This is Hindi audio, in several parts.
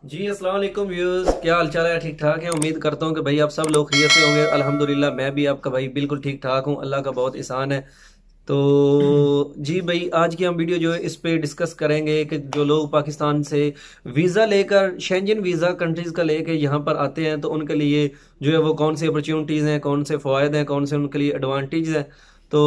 जी अस्सलाम वालेकुम व्यूअर्स, क्या हाल चाल है? ठीक ठाक है। उम्मीद करता हूँ कि भाई आप सब लोग खैरियत से होंगे। अल्हम्दुलिल्लाह मैं भी आपका भाई बिल्कुल ठीक ठाक हूँ। अल्लाह का बहुत एहसान है। तो जी भाई, आज की हम वीडियो जो है इस पे डिस्कस करेंगे कि जो लोग पाकिस्तान से वीज़ा लेकर शेंजन वीज़ा कंट्रीज़ का लेके यहाँ पर आते हैं तो उनके लिए जो है वो कौन सी अपॉर्चुनिटीज़ हैं, कौन से फ़ायदे हैं, कौन से उनके लिए एडवांटेज हैं। तो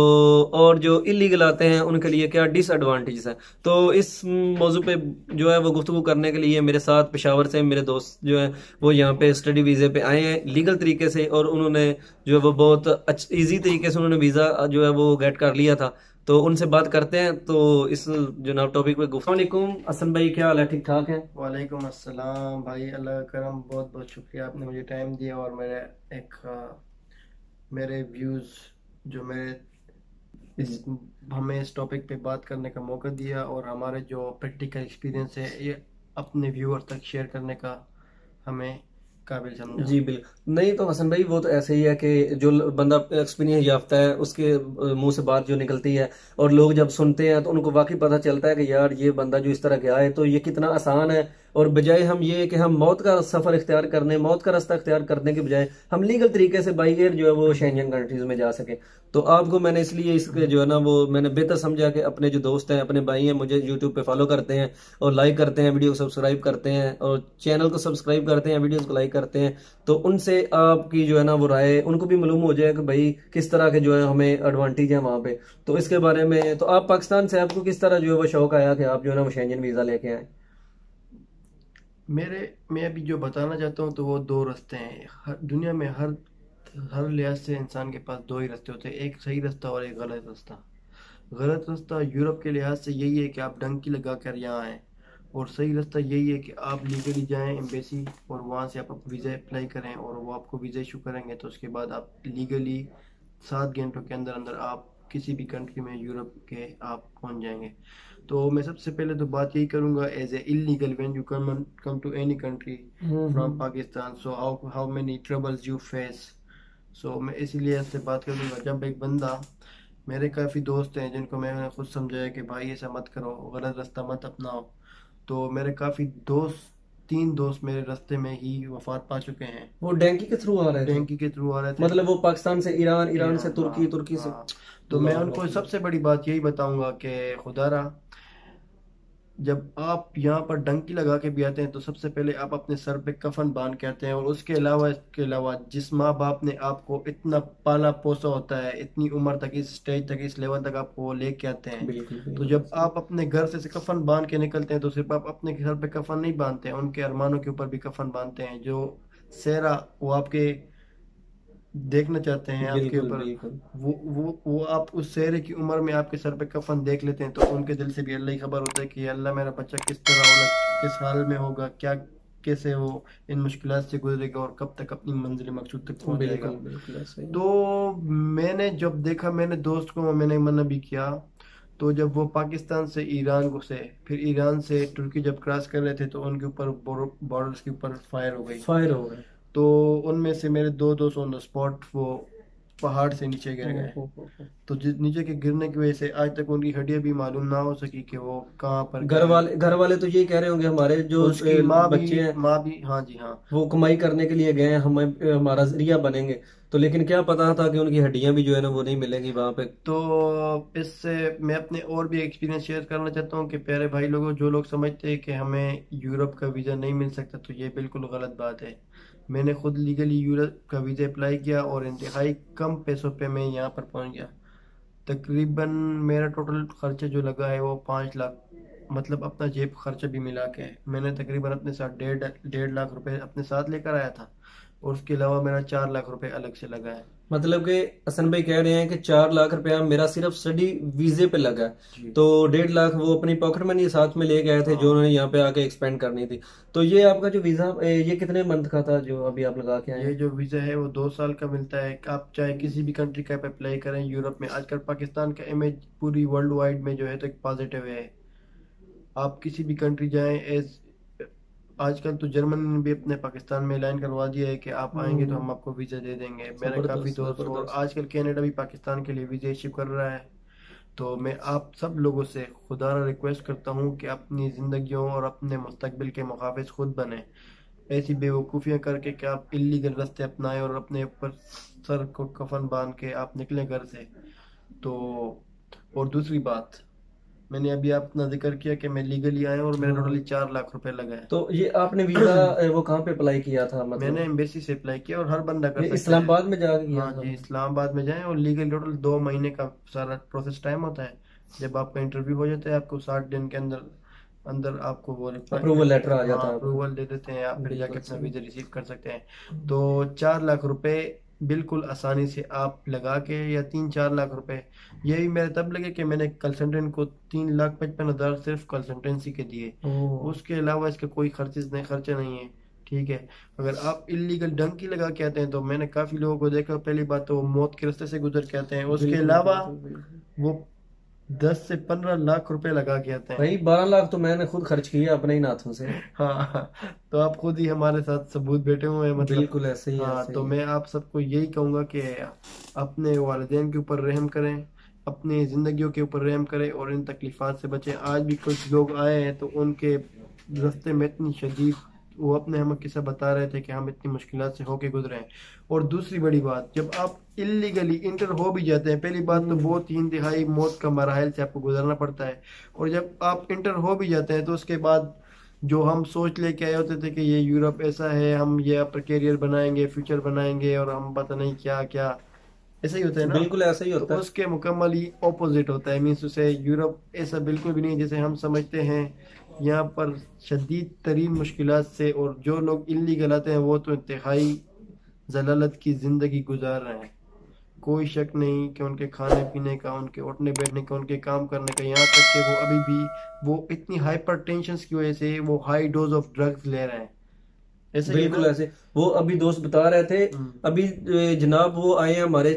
और जो इलीगल आते हैं उनके लिए क्या डिसएडवांटेज है। तो इस मौजू पे जो है वो गुफ्तगू करने के लिए मेरे साथ पेशावर से मेरे दोस्त जो है वो यहाँ पे स्टडी वीज़े पे आए हैं लीगल तरीके से, और उन्होंने जो है वो बहुत इजी तरीके से उन्होंने वीज़ा जो है वो गेट कर लिया था। तो उनसे बात करते हैं। तो इस जनाब टॉपिक पे गुफ्तगू। वालेकुम हसन भाई, क्या हाल है? ठीक ठाक है? वालेकुम अस्सलाम भाई, अल्लाह का करम। बहुत बहुत शुक्रिया, आपने मुझे टाइम दिया और मेरे व्यूज़ जो मेरे इस हमें इस टॉपिक पे बात करने का मौका दिया और हमारे जो प्रैक्टिकल एक्सपीरियंस है ये अपने व्यूअर तक शेयर करने का हमें काबिल समझा। जी बिल्कुल। नहीं तो हसन भाई, वो तो ऐसे ही है कि जो बंदा एक्सपीरियंस याफ्ता है उसके मुंह से बात जो निकलती है और लोग जब सुनते हैं तो उनको वाकई पता चलता है कि यार ये बंदा जो इस तरह गया है तो ये कितना आसान है। और बजाय हम ये कि हम मौत का सफर इख्तियार करने, मौत का रास्ता इख्तियार करने के बजाय हम लीगल तरीके से बाई एयर जो है वो शेंजन कंट्रीज में जा सके। तो आपको मैंने इसलिए इसके जो है ना वो मैंने बेहतर समझा कि अपने जो दोस्त हैं, अपने भाई हैं, मुझे यूट्यूब पे फॉलो करते हैं और लाइक करते हैं, वीडियो को सब्सक्राइब करते हैं और चैनल को सब्सक्राइब करते हैं, वीडियोस को लाइक करते हैं। तो उनसे आपकी जो है ना वो राय उनको भी मालूम हो जाए कि भाई किस तरह के जो है हमें एडवांटेज है वहाँ पे। तो इसके बारे में, तो आप पाकिस्तान से आपको किस तरह जो है वो शौक आया कि आप जो है ना वो शेंजन वीज़ा लेके आए? मेरे मैं अभी जो बताना चाहता हूँ तो वो दो रास्ते हैं। दुनिया में हर हर लिहाज से इंसान के पास दो ही रास्ते होते हैं, एक सही रास्ता और एक गलत रास्ता। गलत रास्ता यूरोप के लिहाज से यही है कि आप डंकी लगा कर यहाँ आएँ, और सही रास्ता यही है कि आप लीगली जाएं एम्बेसी और वहाँ से आप वीज़ा अप्लाई करें और वो आपको वीज़ा इशू करेंगे, तो उसके बाद आप लीगली 7 घंटों के अंदर अंदर आप किसी भी कंट्री में यूरोप के आप पहुँच जाएंगे। तो मैं सबसे पहले तो बात यही करूँगा, as a illegal when you come to any country from hmm. Pakistan, so how how many troubles you face. सो मैं इसीलिए आपसे बात करूँगा, जब एक बंदा, मेरे काफ़ी दोस्त हैं जिनको मैंने खुद समझाया कि भाई ऐसा मत करो, गलत रास्ता मत अपनाओ। तो मेरे काफ़ी दोस्त, 3 दोस्त मेरे रास्ते में ही वफात पा चुके हैं। वो डैंकी के थ्रू आ रहे थे? टैंकी के थ्रू आ रहे थे। मतलब वो पाकिस्तान से ईरान, ईरान से ईरान, तुर्की, हाँ तुर्की से? हाँ। तो मैं अल्लाह उनको अकबर। सबसे बड़ी बात यही बताऊंगा कि खुदारा, जब आप यहाँ पर डंकी लगा के भी आते हैं तो सबसे पहले आप अपने सर पे कफन बांध के आते हैं, और इसके अलावा जिस माँ बाप ने आपको इतना पाला पोसा होता है, इतनी उम्र तक, इस स्टेज तक, इस लेवल तक आपको वो लेके आते हैं, बिल्कुल तो बिल्कुल जब सही। आप अपने घर से कफन बांध के निकलते हैं तो सिर्फ आप अपने सर पे कफन नहीं बांधते हैं, उनके अरमानों के ऊपर भी कफन बांधते हैं। जो सेहरा वो आपके देखना चाहते हैं आपके बिल्कुल ऊपर, बिल्कुल। वो आप उस सेहरे की उम्र में आपके सर पे कफन देख लेते हैं, तो उनके दिल से भी अल्लाह ही खबर होता है कि अल्लाह मेरा बच्चा किस तरह होगा, किस हाल में होगा, क्या कैसे वो इन मुश्किलात से गुजरेगा और कब तक अपनी मंजिल मकसूद तक पहुंच जाएगा। बिल्कुल बिल्कुल ऐसा ही है। तो मैंने जब देखा, मैंने दोस्त को मैंने मना भी किया। तो जब वो पाकिस्तान से ईरान घुसे, फिर ईरान से तुर्की जब क्रॉस कर रहे थे तो उनके ऊपर बॉर्डर्स के ऊपर फायर हो गई। फायर हो गए? तो उनमें से मेरे 2 दोस्त ऑन द स्पॉट वो पहाड़ से नीचे गिर गए। हो। तो जिस नीचे के गिरने की वजह से आज तक उनकी हड्डियां भी मालूम ना हो सकी कि वो कहाँ पर गिरे। घर वाले तो ये कह रहे होंगे हमारे जो उसकी माँ भी, बच्चे हैं माँ भी, हाँ जी हाँ। वो कमाई करने के लिए गए हैं, हमें हमारा जरिया बनेंगे। तो लेकिन क्या पता था कि उनकी हड्डियां भी जो है ना वो नहीं मिलेंगी वहां पे। तो इससे मैं अपने और भी एक्सपीरियंस शेयर करना चाहता हूँ कि प्यारे भाई लोगों, जो लोग समझते हैं कि हमें यूरोप का वीज़ा नहीं मिल सकता, तो ये बिल्कुल गलत बात है। मैंने खुद लीगली यूरोप का वीज़ा अप्लाई किया और इंतहाई कम पैसों पे मैं यहाँ पर पहुँच गया। तकरीबन मेरा टोटल खर्चा जो लगा है वो 5 लाख, मतलब अपना जेब खर्चा भी मिला के मैंने तकरीबन अपने साथ डेढ़ डेढ़ लाख रुपए अपने साथ लेकर आया था, और उसके अलावा मेरा 4 लाख रुपए अलग से लगा है। मतलब कि हसन भाई कह रहे हैं कि 4 लाख रुपया मेरा सिर्फ स्टडी वीजे पे लगा है, जी तो 1.5 लाख वो अपनी पॉकेट मनी साथ में ले गए थे जो हाँ। उन्होंने यहाँ पे आके एक्सपेंड करनी थी। तो ये आपका जो वीजा ये कितने मंथ का था जो अभी आप लगा के आए ये हैं? जो वीज़ा है वो 2 साल का मिलता है। आप चाहे किसी भी कंट्री का अप्लाई करें यूरोप में, आजकल पाकिस्तान का इमेज पूरी वर्ल्ड वाइड में जो है तो एक पॉजिटिव है। आप किसी भी कंट्री जाएं, एज आजकल तो जर्मनी ने भी अपने पाकिस्तान में ऐलान करवा दिया है कि आप आएंगे तो हम्म। हम आपको वीज़ा दे देंगे। मेरे काफ़ी जबरदस्त दोस्त, और जबरदस्त। आजकल कनाडा भी पाकिस्तान के लिए वीज़ा इश्यू कर रहा है। तो मैं आप सब लोगों से खुदारा रिक्वेस्ट करता हूँ कि अपनी ज़िंदगियों और अपने मुस्तकबिल के मुहाफ़िज़ खुद बने। ऐसी बेवकूफ़ियाँ करके कि आप इल्लीगल रास्ते अपनाएं और अपने ऊपर सर को कफन बांध के आप निकलें घर से। तो और दूसरी बात, मैंने अभी अपना जिक्र किया कि मैं लीगली आया और मेरे टोटली हाँ। 4 लाख रुपए लगा है। तो ये आपने वीजा वो कहाँ पे अप्लाई किया था मैंने मतलब? एम्बेसी से अप्लाई किया और हर बंदा कर ये सकता है। इस्लामाबाद में जाके किया हाँ था? जी, इस्लामाबाद में जाएं और लीगल टोटल 2 महीने का सारा प्रोसेस टाइम होता है। जब आपका इंटरव्यू हो जाता है आपको 60 दिन के अंदर अंदर आपको वो रिप्लाई, अप्रूवल लेटर आ हाँ जाता है आपका? अप्रूवल दे देते हैं, आप फिर जाके बिल्कुल अपना सही। वीज़ा रिसीव कर सकते हैं। तो 4 लाख रुपए बिल्कुल आसानी से आप लगा के, या 3-4 लाख रुपए, ये भी मेरे तब लगे कि मैंने कंसल्टेंट को 3,55,000 सिर्फ कंसल्टेंसी के दिए। ओ। उसके अलावा इसका कोई खर्चे नहीं है। ठीक है। अगर आप इलीगल डंकी लगा के आते हैं तो मैंने काफी लोगों को देखा, पहली बात तो वो मौत के रास्ते से गुजर के आते हैं, उसके बिल्कुल अलावा बिल्कुल बिल्कुल। वो 10 से 15 लाख रुपए लगा के आते हैं। भाई 12 लाख तो मैंने खुद खर्च किए अपने ही नाथों से। हाँ, तो आप खुद ही हमारे साथ सबूत बैठे हुए हैं मतलब। बिल्कुल ऐसे ही हाँ, ऐसे तो ही। मैं आप सबको यही कहूँगा कि अपने वालिदैन के ऊपर रहम करें, अपनी ज़िंदगियों के ऊपर रहम करें और इन तकलीफ़ात से बचें। आज भी कुछ लोग आए हैं तो उनके रास्ते में इतनी शदीद, वो अपने हमें किस्सा बता रहे थे कि हम इतनी मुश्किलात से होके गुजरे हैं। और दूसरी बड़ी बात, जब आप इलीगली इंटर हो भी जाते हैं, पहली बात तो वो 3 तिहाई मौत का मराहल से आपको गुजरना पड़ता है। और जब आप इंटर हो भी जाते हैं तो उसके बाद जो हम सोच लेके आए होते थे कि ये यूरोप ऐसा है, हम ये अपना करियर बनाएंगे, फ्यूचर बनाएंगे, और हम पता नहीं क्या क्या, ऐसा ही होता है ना। बिल्कुल ऐसा ही तो होता है। उसके मुकम्मल ही ऑपोजिट होता है, मीन्स उसे यूरोप ऐसा बिल्कुल भी नहीं जैसे हम समझते हैं। यहाँ पर शदीद तरीन मुश्किलात से, और जो लोग इल्लीगल आते हैं वो तो इंतहाई जलालत की ज़िंदगी गुजार रहे हैं। कोई शक नहीं कि उनके खाने पीने का, उनके उठने बैठने का, उनके काम करने का, यहाँ तक कि वो अभी भी वो इतनी हाइपर टेंशन की वजह से वो हाई डोज ऑफ ड्रग्स ले रहे हैं। ऐसा ही है बिल्कुल ना। ऐसे। वो अभी दोस्त बता रहे थे। हम्म। अभी जनाब वो आए हैं हमारे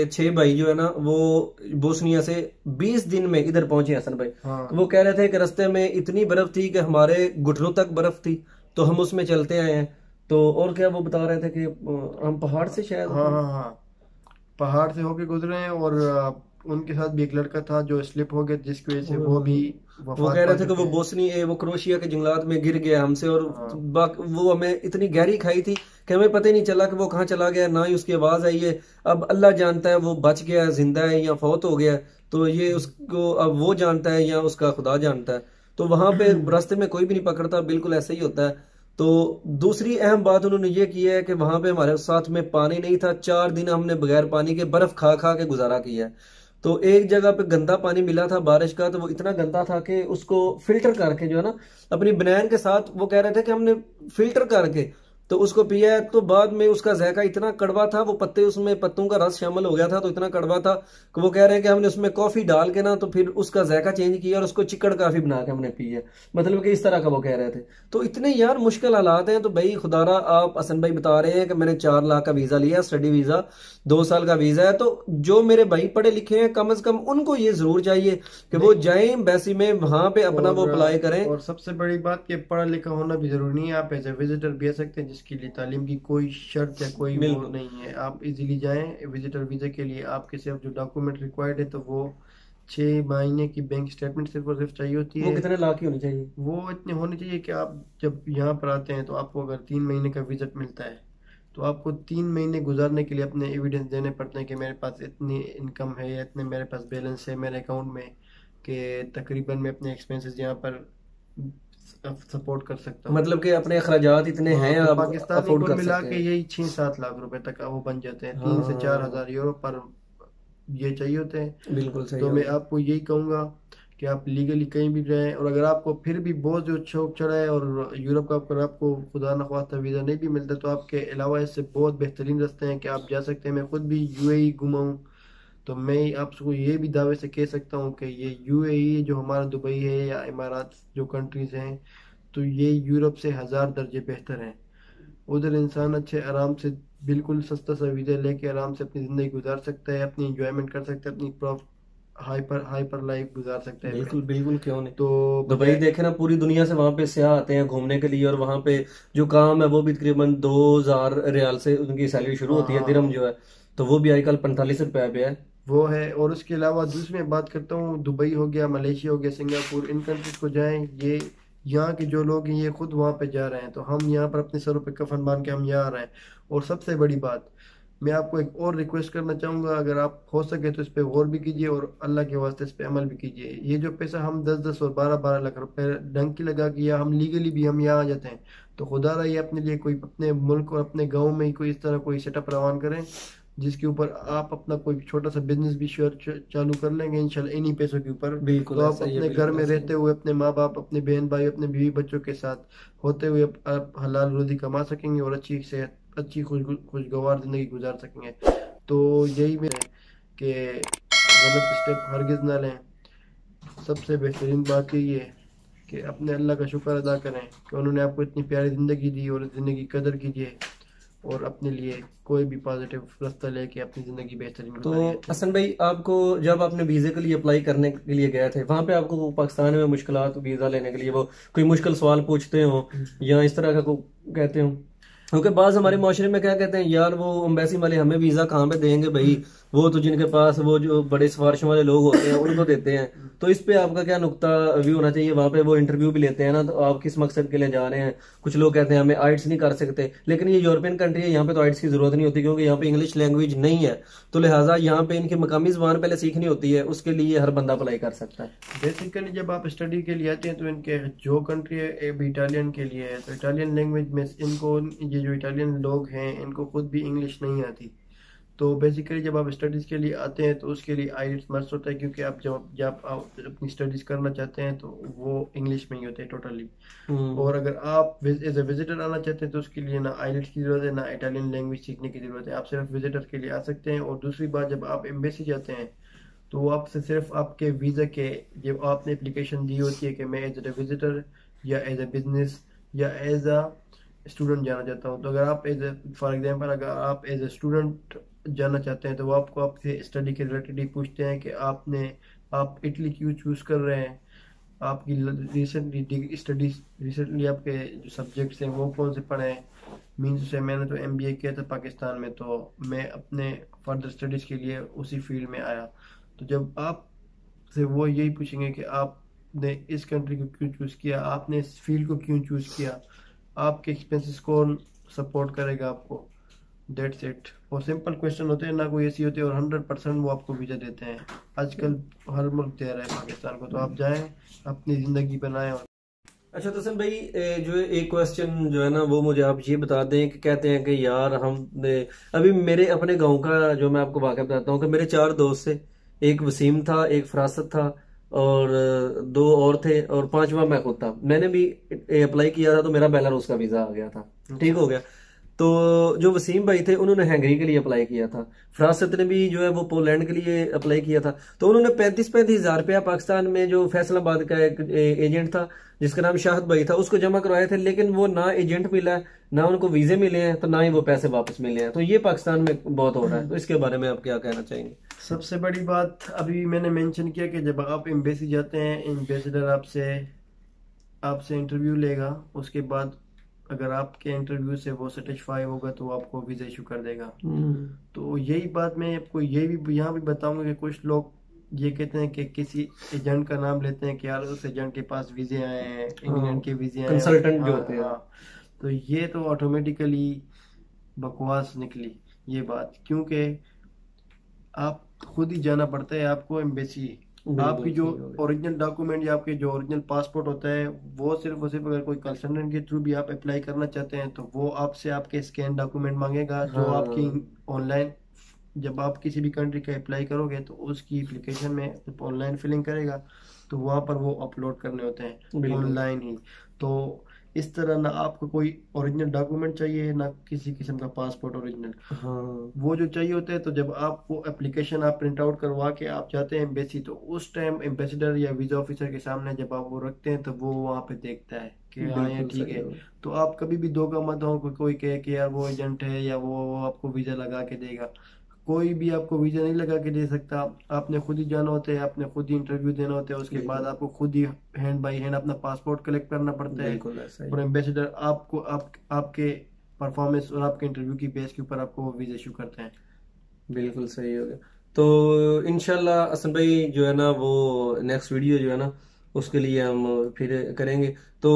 6 भाई जो है ना, वो बोस्निया से 20 दिन में इधर पहुंचे हसन भाई। तो हाँ वो कह रहे थे कि रास्ते में इतनी बर्फ थी कि हमारे घुटनों तक बर्फ थी, तो हम उसमें चलते आए हैं। तो और क्या वो बता रहे थे कि हम पहाड़ से शायद हाँ हाँ हाँ, पहाड़ से होके गुजरे हैं। और उनके साथ भी एक लड़का था जो स्लिप हो गया, जिसकी वजह से वो भी वो वफात कह पा रहे थे कि चुके हैं। वो क्रोशिया के जंगलात में गिर गया हमसे, और हाँ। वो हमें इतनी गहरी खाई थी कि हमें पता ही नहीं चला कि वो कहाँ चला गया, ना ही उसकी आवाज आई है। अब अल्लाह जानता है वो बच गया, जिंदा है या फौत हो गया। तो ये उसको अब वो जानता है या उसका खुदा जानता है। तो वहां पे रास्ते में कोई भी नहीं पकड़ता, बिल्कुल ऐसे ही होता है। तो दूसरी अहम बात उन्होंने ये की है कि वहां पे हमारे साथ में पानी नहीं था। 4 दिन हमने बगैर पानी के बर्फ खा खा के गुजारा किया है। तो एक जगह पे गंदा पानी मिला था बारिश का, तो वो इतना गंदा था कि उसको फिल्टर करके जो है ना, अपनी बनैन के साथ वो कह रहे थे कि हमने फिल्टर करके तो उसको पिया है। तो बाद में उसका जायका इतना कड़वा था, वो पत्ते उसमें पत्तों का रस शामिल हो गया था, तो इतना कड़वा था कि वो कह रहे हैं कि हमने उसमें कॉफी डाल के ना तो फिर उसका जायका चेंज किया और उसको चिकड़ काफी बना के हमने पी है। मतलब कि इस तरह का वो कह रहे थे। तो इतने यार मुश्किल हालात हैं। तो भाई खुदारा, आप हसन भाई बता रहे हैं कि मैंने 4 लाख का वीजा लिया, स्टडी वीजा, 2 साल का वीजा है। तो जो मेरे भाई पढ़े लिखे हैं कम से कम उनको ये जरूर चाहिए कि वो नहीं, जाएं एम्बेसी में, वहां पे अपना वो अप्लाई करें। और सबसे बड़ी बात कि पढ़ा लिखा होना भी जरूरी नहीं है, आप एज ए विजिटर भी आ सकते हैं, जिसके लिए तालीम की कोई शर्त या कोई वो बिल्कुल। नहीं है। आप इजीली जाएं विजिटर वीजा के लिए। आपके सिर्फ जो डॉक्यूमेंट रिक्वायर्ड है तो वो 6 महीने की बैंक स्टेटमेंट सिर्फ और सिर्फ चाहिए होती वो है। कितने लाख की होनी चाहिए? वो इतने होने चाहिए कि आप जब यहाँ पर आते हैं तो आपको अगर 3 महीने का विजिट मिलता है तो आपको 3 महीने गुजारने के लिए अपने एविडेंस देने पड़ते हैं कि मेरे पास इतनी इनकम है या इतने मेरे पास बैलेंस है मेरे अकाउंट में, कि तकरीबन मैं अपने एक्सपेंसेस यहाँ पर सपोर्ट कर सकता हूँ। मतलब कि अपने अखराजात इतने हाँ, हैं, तो आप पाकिस्तानी अफोर्ड कुल कर मिला सकते के हैं। यही 6-7 लाख रुपए तक वो बन जाते हैं, 3 से 4 हज़ार हाँ यूरो पर ये चाहिए होते हैं। बिल्कुल सही तो हो मैं गया। आपको यही कहूँगा कि आप लीगली कहीं भी रहें, और अगर आपको फिर भी बहुत जो शौक चढ़ा है और यूरोप का अगर आपको खुदा न ख्वास्ता वीज़ा नहीं भी मिलता, तो आपके अलावा इससे बहुत बेहतरीन रास्ते हैं कि आप जा सकते हैं। मैं खुद भी यूएई घुमा हूँ, तो मैं आपको ये भी दावे से कह सकता हूँ कि ये यूएई जो हमारा दुबई है या इमारात जो कंट्रीज हैं, तो ये यूरोप से 1000 दर्जे बेहतर हैं। उधर इंसान अच्छे आराम से बिल्कुल सस्ता सा वीज़ा लेके आराम से अपनी ज़िंदगी गुजार सकता है, अपनी इंजॉयमेंट कर सकता है, अपनी हाइपर हाइपर लाइफ गुजार सकता है बिल्कुल बिल्कुल, क्यों नहीं। तो दुबई बजाय। देखे ना, पूरी दुनिया से वहां पे सयाह आते हैं घूमने के लिए, और वहां पे जो काम है वो भी तकरीबन 2000 रियाल से उनकी सैलरी शुरू हाँ होती है, हाँ दिरहम हाँ। जो है। तो वो भी आजकल 45 रुपए पे है। वो है। और उसके अलावा दूसरी मैं बात करता हूँ, दुबई हो गया, मलेशिया हो गया, सिंगापुर, इन कंट्रीज को जाएं। ये यहाँ के जो लोग हैं ये खुद वहाँ पे जा रहे हैं, तो हम यहाँ पर अपने सरों पे कफन बांध के हम यहाँ आ रहे हैं। और सबसे बड़ी बात, मैं आपको एक और रिक्वेस्ट करना चाहूँगा, अगर आप हो सके तो इस पे गौर भी कीजिए और अल्लाह के वास्ते इस पे अमल भी कीजिए। ये जो पैसा हम 10-10 और 12-12 लाख रुपए डंकी लगा के या हम लीगली भी हम यहाँ आ जाते हैं, तो खुदा रहा ये अपने लिए कोई अपने मुल्क और अपने गाँव में ही कोई इस तरह कोई सेटअप रवान करें जिसके ऊपर आप अपना कोई छोटा सा बिजनेस भी चालू कर लेंगे इंशाल्लाह इन्हीं पैसों के ऊपर। तो बिल्कुल आप ऐसा ही है, अपने घर बिल्कुल में ऐसा ही रहते है। हुए अपने माँ बाप, अपने बहन भाई, अपने बीवी बच्चों के साथ होते हुए आप हलाल रोजी कमा सकेंगे और अच्छी सेहत, अच्छी खुशगवार जिंदगी गुजार सकेंगे। तो यही मेरा है कि गलत स्टेप हरगिज ना लें। सबसे बेहतरीन बात यही है कि अपने अल्लाह का शुक्र अदा करें कि उन्होंने आपको इतनी प्यारी ज़िंदगी दी, और ज़िंदगी की कदर कीजिए और अपने लिए कोई भी पॉजिटिव रास्ता लेके अपनी ज़िंदगी बेहतरीन तो गुजारिए। हसन भाई, आपको जब आपने वीज़े के लिए अप्लाई करने के लिए गए थे, वहां पे आपको पाकिस्तान में मुश्किलात वीज़ा लेने के लिए वो कोई मुश्किल सवाल पूछते हो या इस तरह का को कहते हो? क्योंकि बाज हमारे माशरे में क्या कहते हैं, यार वो एम्बेसी वाले हमें वीज़ा कहाँ पे देंगे भाई, वो तो जिनके पास वो जो बड़े सिफारिशों वाले लोग होते हैं उनको देते हैं। तो इस पे आपका क्या नुक्ता व्यू होना चाहिए? वहां पे वो इंटरव्यू भी लेते हैं ना, तो आप किस मकसद के लिए जा रहे हैं? कुछ लोग कहते हैं हमें आइट्स नहीं कर सकते, लेकिन ये यूरोपियन कंट्री है, यहाँ पे तो आइट्स की जरूरत नहीं होती क्योंकि यहाँ पे इंग्लिश लैंग्वेज नहीं है। तो लिहाजा यहाँ पे इनकी मकामी जबान पहले सीखनी होती है, उसके लिए हर बंदा अप्लाई कर सकता है। बेसिकली जब आप स्टडी के लिए आते हैं तो इनके जो कंट्री है अब इटालियन के लिए है, तो इटालियन लैंग्वेज में इनको, ये जो इटालियन लोग हैं इनको खुद भी इंग्लिश नहीं आती। तो बेसिकली जब आप स्टडीज़ के लिए आते हैं तो उसके लिए आईएलटीएस मस्ट होता है, क्योंकि आप जब आप अपनी स्टडीज़ करना चाहते हैं तो वो इंग्लिश में ही होते हैं टोटली। हम्म। और अगर आप एज ए विजिटर आना चाहते हैं तो उसके लिए ना आईएलटीएस की ज़रूरत है ना इटालियन लैंग्वेज सीखने की ज़रूरत है, आप सिर्फ विजिटर के लिए आ सकते हैं। और दूसरी बात, जब आप एम्बेसी जाते हैं तो वो आपसे सिर्फ आपके वीज़ा के, जब आपने एप्लीकेशन दी होती है कि मैं एज ए विजिटर या एज ए बिजनेस या एज अ स्टूडेंट जाना चाहता हूँ, तो अगर आप एज ए फॉर एग्जांपल अगर आप एज ए स्टूडेंट जाना चाहते हैं तो वो आपको आपके स्टडी के रिलेटेड ही पूछते हैं कि आप इटली क्यों चूज़ कर रहे हैं, आपकी रिसेंटली स्टडीज, रिसेंटली आपके जो सब्जेक्ट्स हैं वो कौन से पढ़े हैं। मीन्स से मैंने तो एमबीए किया था पाकिस्तान में, तो मैं अपने फर्दर स्टडीज़ के लिए उसी फील्ड में आया। तो जब आप से वो यही पूछेंगे कि आपने इस कंट्री को क्यों चूज़ किया, आपने इस फील्ड को क्यों चूज़ किया, आपके एक्सपेंसेस कौन सपोर्ट करेगा आपको, दैट्स इट। और सिंपल क्वेश्चन होते हैं, ना कोई ऐसी होती है, और 100% वो आपको वीज़ा देते हैं। आजकल हर मुल्क दे रहा है पाकिस्तान को, तो आप जाएं अपनी ज़िंदगी बनाएं। अच्छा तो सर भाई, जो एक क्वेश्चन जो है ना वो मुझे आप ये बता दें कि कहते हैं कि यार हम अभी मेरे अपने गांव का जो मैं आपको वाकया बताता हूँ कि मेरे 4 दोस्त थे। एक वसीम था, एक फरासत था, और 2 और थे, और 5वां मैं खुद था। मैंने भी अप्लाई किया था तो मेरा बेलारूस का वीजा आ गया था, ठीक हो गया। तो जो वसीम भाई थे उन्होंने हंगरी के लिए अप्लाई किया था। फरासत ने भी जो है वो पोलैंड के लिए अप्लाई किया था। तो उन्होंने 35-35 हजार रुपया पाकिस्तान में जो फैसलाबाद का एक एजेंट था जिसका नाम शाहद भाई था उसको जमा करवाए थे, लेकिन वो ना एजेंट मिला है, ना उनको वीजे मिले हैं, तो ना ही वो पैसे वापस मिले हैं। तो ये पाकिस्तान में बहुत हो रहा है, तो इसके बारे में आप क्या कहना चाहेंगे? सबसे बड़ी बात अभी मैंने मेंशन किया कि जब आप एम्बेसी जाते हैं, एम्बेसडर आपसे आपसे इंटरव्यू लेगा। उसके बाद अगर आपके इंटरव्यू से वो सेटिस्फाई होगा तो वो आपको वीज़ा इशू कर देगा। तो यही बात मैं आपको ये भी यहाँ भी बताऊंगा कि कुछ लोग ये कहते हैं कि किसी एजेंट का नाम लेते हैं कि यार उस एजेंट के पास वीज़े आए हैं, इंग्लैंड के वीज़े आए हैं। कंसल्टेंट जो हाँ होते हैं। हाँ। तो ये तो ऑटोमेटिकली बकवास निकली ये बात, क्योंकि आप खुद ही जाना पड़ता है आपको एम्बेसी। आपकी बिल्कुल जो सही हो गया। ओरिजिनल डॉक्यूमेंट या आपके जो ओरिजिनल पासपोर्ट होता है वो सिर्फ और सिर्फ अगर कोई कंसल्टेंट के थ्रू भी आप अप्लाई करना चाहते हैं तो वो आपसे आपके स्कैन डॉक्यूमेंट मांगेगा, जो आपकी हाँ ऑनलाइन, जब आप किसी भी कंट्री का अप्लाई करोगे तो उसकी एप्लीकेशन में ऑनलाइन फिलिंग करेगा तो वहाँ पर वो अपलोड करने होते हैं बिल्कुल। ऑनलाइन ही। तो इस तरह ना आपको कोई ओरिजिनल डॉक्यूमेंट चाहिए ना किसी किस्म का पासपोर्ट ओरिजिनल, हाँ वो जो चाहिए होता है। तो जब आप वो एप्लीकेशन आप प्रिंट आउट करवा के आप जाते हैं एम्बेसी, तो उस टाइम एम्बेसडर या वीजा ऑफिसर के सामने जब आप वो रखते हैं तो वो वहाँ पे देखता है कि हाँ ये बिल्कुल ठीक सही है। हो गया। तो आप कभी भी धोखा मत हो कि कोई कहे कि यार वो एजेंट है या वो आपको वीजा लगा के देगा। कोई भी आपको वीजा नहीं लगा के दे सकता। आपने खुद ही जाना होता है, आपने खुद ही इंटरव्यू देना होता है, उसके बाद बिल्कुल आपको खुद ही हैंड बाई हैंड अपना पासपोर्ट कलेक्ट करना पड़ता है। बिल्कुल ऐसा ही और है। एम्बेसडर आपको आपके परफॉर्मेंस और आपके इंटरव्यू की बेस के ऊपर आपको वो वीजा इशू करते हैं। बिल्कुल सही हो गया। तो इंशाल्लाह हसन भाई जो है ना वो नेक्स्ट वीडियो जो है ना उसके लिए हम फिर करेंगे। तो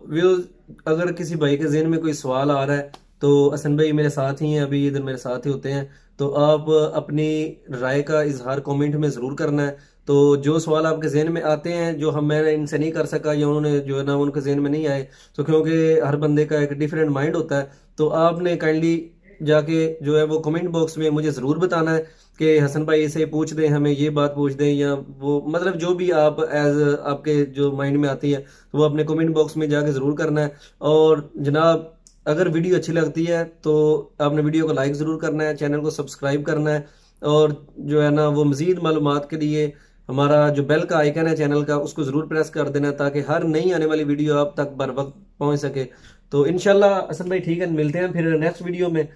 व्यूज, अगर किसी भाई के जहन में कोई सवाल आ रहा है तो हसन भाई मेरे साथ ही हैं, अभी इधर मेरे साथ ही होते हैं। तो आप अपनी राय का इजहार कमेंट में ज़रूर करना है। तो जो सवाल आपके जहन में आते हैं जो हम मैं इनसे नहीं कर सका या उन्होंने जो है ना उनके जहन में नहीं आए, तो क्योंकि हर बंदे का एक डिफरेंट माइंड होता है, तो आपने काइंडली जाके जो है वो कमेंट बॉक्स में मुझे ज़रूर बताना है कि हसन भाई से पूछ दें, हमें ये बात पूछ दें, या वो मतलब जो भी आप एज आपके जो माइंड में आती है तो वो अपने कमेंट बॉक्स में जाके ज़रूर करना है। और जनाब, अगर वीडियो अच्छी लगती है तो आपने वीडियो को लाइक ज़रूर करना है, चैनल को सब्सक्राइब करना है, और जो है ना वो मज़ीद मालूमात के लिए हमारा जो बेल का आइकन है चैनल का उसको ज़रूर प्रेस कर देना, ताकि हर नई आने वाली वीडियो आप तक बर वक्त पहुँच सके। तो इनशाला हसन भाई ठीक है, मिलते हैं फिर नेक्स्ट वीडियो में।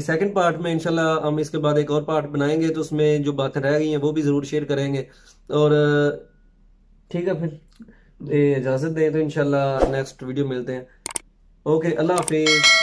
सेकंड पार्ट में इंशाल्लाह हम इसके बाद एक और पार्ट बनाएंगे, तो उसमें जो बातें रह गई हैं वो भी ज़रूर शेयर करेंगे। और ठीक है फिर जी। इजाज़त दें, तो इंशाल्लाह नेक्स्ट वीडियो मिलते हैं। ओके, अल्लाह हाफिज़।